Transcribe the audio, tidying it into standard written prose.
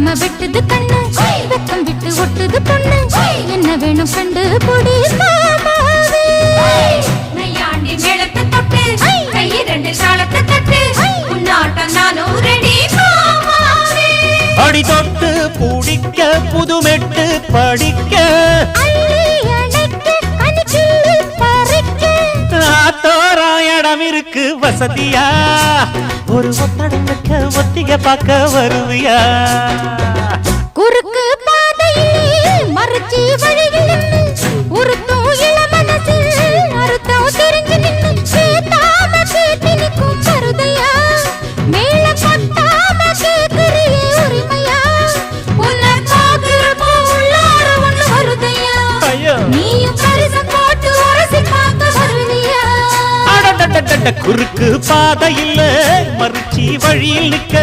வெட்காம வெட்டுது கண்ணு வெக்கம் விட்டு ஒட்டுது பொண்ணு என்ன வேணும் கண்டு பொடி மாமாவே நையாண்டி மேளத்தை தொட்டு கை ரெண்டு சாலத்தை தட்டு உன்னாட்டம் நானும் ரெடி மாமாவே அடி தொட்டு பூடிக்க புதுமெட்டு படிக்க இடம் இருக்கு வசதியா ஒரு ஒத்தடக்க ஒத்திக பார்க்க வருவியா குறுக்கு பாதையில் மறுச்சி வழியில் உருத்தும் இளமனசில் அறுத்தம் தெரிஞ்சு நின்று கேட்டாம கேட்டு நிற்கும் கருதையா மேல கொட்டாம கேட்கிறியே உரிமையா உன்னை பார்க்கிறப்போ உள்ளார ஒண்ணு வருதையா நீயும் பரிசம் போட்டு உரசி பார்க்க வருவியா குறுக்கு பாதையில் மறுச்சி வழியில் நிற்க